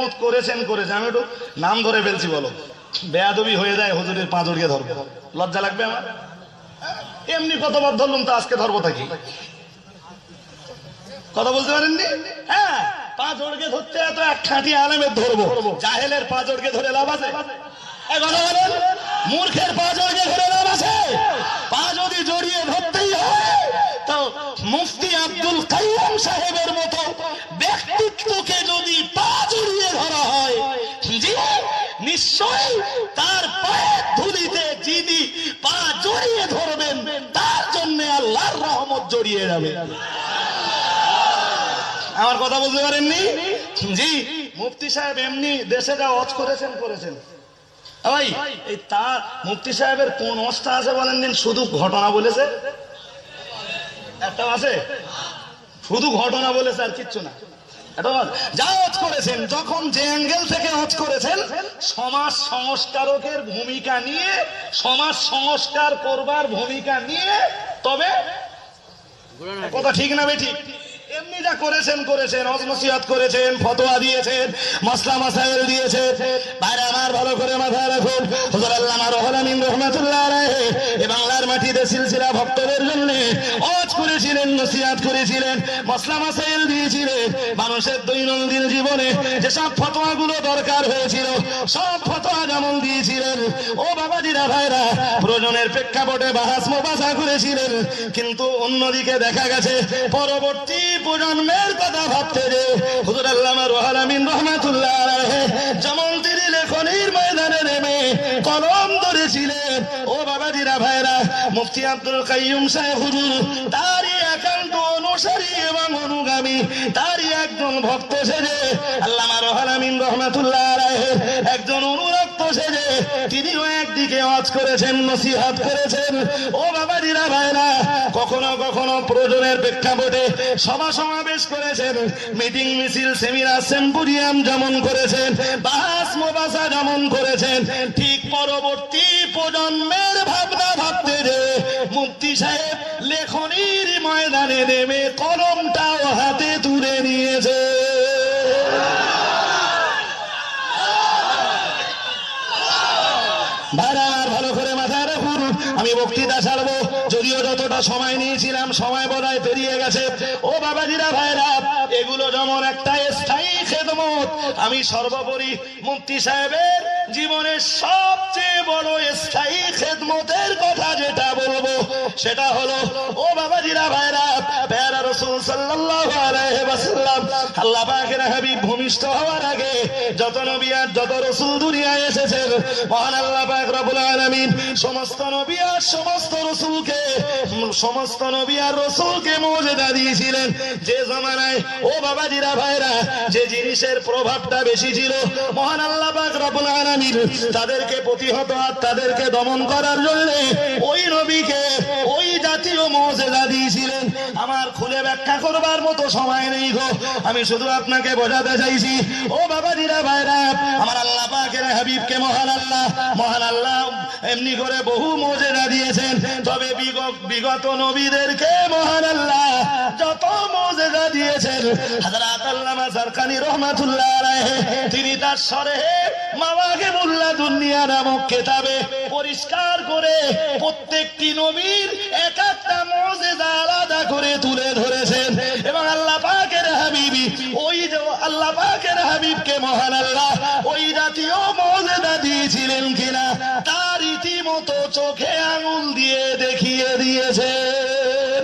মত করেছেন করেছেন, আমি একটু নাম ধরে ফেলছি, বলো বেয়াদবি হয়ে যায় হুজুরের পা জড়িয়ে ধরবো, লজ্জা লাগবে আমার? এমনি কতবার ধরলাম, তো আজকে ধরবো থাকি, কথা বলতে পারেননি? হ্যাঁ, পা জড়িয়ে ধরতে এত এক খাঁটি আলেমের ধরবো, জাহেলের পা জড়িয়ে ধরে লাভ আছে? মূর্খের পা জড়িয়ে ধরে লাভ আছে? পা যদি জড়িয়ে ধরতেই হয় তো মুফতি আব্দুল কাইয়ুম সাহেবের মতো ব্যক্তিত্বকে যদি পা জড়িয়ে ধরা হয়, জি নিশ্চয়ই তার পায়ের ধুলিতে যিনি পা জড়িয়ে ধরবেন তার জন্য আল্লাহর রহমত জড়িয়ে যাবে। আমার কথা বলতে পারেননি? জি, মুফতি সাহেব এমনি দেশে যা ওয়াজ করেছেন করেছেন। ভাই এই তার মুফতি সাহেবের কোন অবস্থা আছে বলেন দিন? শুধু ঘটনা বলেছে, একটা আছে শুধু ঘটনা বলেছে আর কিচ্ছু না। যা ওয়াজ করেছেন, যখন যে অ্যাঙ্গেল থেকে ওয়াজ করেছেন, সমাজ সংস্কারকের ভূমিকা নিয়ে, সমাজ সংস্কার করবার ভূমিকা নিয়ে, তবে কথা ঠিক না বেঠিক? এমনি যা করেছেন করেছেন, ওয়াজ নসিহত করেছেন, ফতোয়া দিয়েছেন, মাসলা মাসাইল দিয়েছেন। ভাইরা আমার ভালো করে মাথায় রাখুন, হুজুর আল্লামা রুহুল আমিন রাহমাতুল্লাহ আলাইহি এই বাংলার মাটিতে সিলসিলা ভক্তদের জন্য ওয়াজ করেছিলেন, নসিহত করেছিলেন, মাসলা মাসাইল দিয়েছিলেন। মানুষের দৈনন্দিন জীবনে যেসব ফতোয়াগুলো দরকার হয়েছিল সব ফতোয়া যেমন দিয়েছিলেন। ও বাবাজিরা ভাইরা, প্রয়োজনের প্রেক্ষাপটে বাহাস মুবাসা করেছিলেন। কিন্তু অন্যদিকে দেখা গেছে পরবর্তী প্রজন্মের কথা ভাবতে যে হুজুর আল্লামা রুহুল আমিন রাহমাতুল্লাহ আলাইহি যেমন তিনি লেখনির ময়দানে নেমে কলম ধরেছিলেন, ও বাবাজিরা ভাইরা, মুফতি আব্দুল কাইয়ুম সাহেব হুজুর তারই একান্ত অনুসারী এবং অনুগামী, তারই একজন ভক্ত সেজে, আল্লামা রুহুল আমিন রাহমাতুল্লাহ আলাইহি একজন অনুরক্ত সেজে তিনিও একদিকে ওয়াজ করেছেন, নসিহত করেছেন। ও বাবাজিরা ভাইরা, কখনো কখনো প্রয়োজনের প্রেক্ষাপটে সভা সমাবেশ করেছেন, মিটিং মিছিল সেমিনার সেম্পোজিয়াম যেমন করেছেন, বাহাস মুবাসা যেমন করেছেন। ঠিক পরবর্তী প্রজন্মের ভাবনা ভাবতে যে মুফতি সাহেব লেখনির ময়দানে নেমে কলমটাও হাতে তুলে নিয়েছে। ভাইরা ভালো করে মাথায় রাখুন, আমি বক্তৃতা ছাড়বো, যদিও যতটা সময় নিয়েছিলাম সময় বোধহয় পেরিয়ে গেছে। ও বাবাজিরা ভাইরা, এগুলো যেমন একটা স্থায়ী খেদমত, আমি সর্বোপরি মুফতি সাহেবের জীবনের সবচেয়ে বড় স্থায়ী খেদমতের কথা যেটা বলবো সেটা হলো, ও বাবাজিরা ভাইরা, প্যারা রাসূল সাল্লাল্লাহু আলাইহি ওয়াসাল্লাম আল্লাহ পাকের হাবিব ভূমিষ্ঠ হওয়ার আগে যত নবী আর যত রাসূল দুনিয়ায় এসেছেন, মহান আল্লাহ পাক রব্বুল আলামিন সমস্ত নবী আর সমস্ত রাসূলকে মুজিজা দিয়েছিলেন। যে জামানায়, ও বাবাজিরা ভাইরা, যে জিনিসের প্রভাবটা বেশি ছিল, মহান আল্লাহ পাক রব্বুল আলামিন তাদেরকে প্রতিহত আর তাদেরকে দমন করার জন্য ওই নবীকে ওই জাতীয় মুজিজা দিয়েছিলেন। আমার খুলে ব্যাখ্যা করবার মতো সময় নেই গো, আমি শুধু আপনাকে বোঝাতে চাইছি। ও বাবাজিরা ভাইরা, আমার আল্লাহ পাকের হাবিবকে মহান আল্লাহ এমনি করে বহু মুজিজা দিয়েছেন। তবে বিগত নবীদেরকে মহান আল্লাহ যত মুজিজা দিয়েছেন, হযরত আল্লামা জারকানি রাহমাতুল্লাহ আলাইহি তিনি তার শরহে মাওয়াহিবুল্লাহ দুনিয়া নামক কিতাবে পরিষ্কার করে প্রত্যেকটি নবীর এক একটা মুজিজা আলাদা করে তুলে ধরেছেন। এবং আল্লাহ পাকের হাবিবি ওই যে আল্লাহ পাকের হাবিবকে মহান আল্লাহ ওই জাতীয় মুজিজা দিয়েছিলেন কিনা তার রীতিমতো চোখে আঙুল দিয়ে দেখিয়ে দিয়েছেন।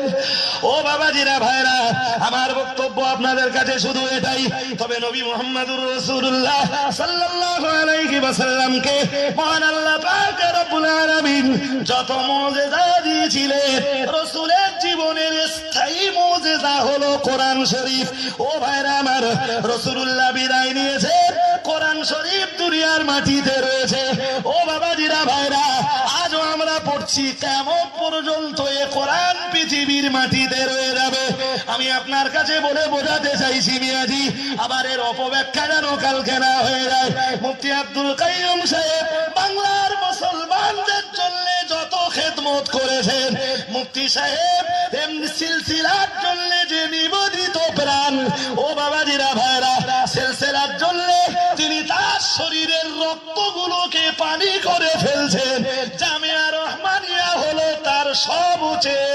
ও বাবাজিরা ভাইরা, আমার বক্তব্য আপনাদের কাছে শুধু এটাই, তবে নবী মুহাম্মদুর রাসূলুল্লাহ সাল্লাল্লাহু আলাইহি ওয়াসাল্লামকে মহান আল্লাহ পাক রব্বুল আলামিন যত মুজিজা দিয়েছিলেন, রাসূলের জীবনের স্থায়ী মুজিজা হলো কোরআন শরীফ। ও ভাইরা আমার, রাসূলুল্লাহ বিদায় নিয়েছেন, কোরআন শরীফ দুনিয়ার মাটিতে রয়েছে। ও বাবাজিরা ভাইরা, আজও আমরা পড়ছি, কিয়ামত পর্যন্ত এ কোরআন পৃথিবীর মাটিতে রয়ে যাবে। আমি আপনার কাছে বলে বোঝাতে চাইছি মিয়াজি, আবার এর অপব্যাখ্যা যেন কালকে না হয়ে যায়। মুফতি আব্দুল কাইয়ুম সাহেব বাংলার মুসলমানদের জন্য যত খেদমত করেছেন, মুফতি সাহেব এমনি সিলসিলার জন্য যে নিবেদিত প্রাণ, ও বাবাজিরা ভাইরা, সিলসিলার জন্য শরীরের রক্তগুলোকে পানি করে ফেলছেন। জামিয়া রহমানিয়া হলো তার সবচেয়ে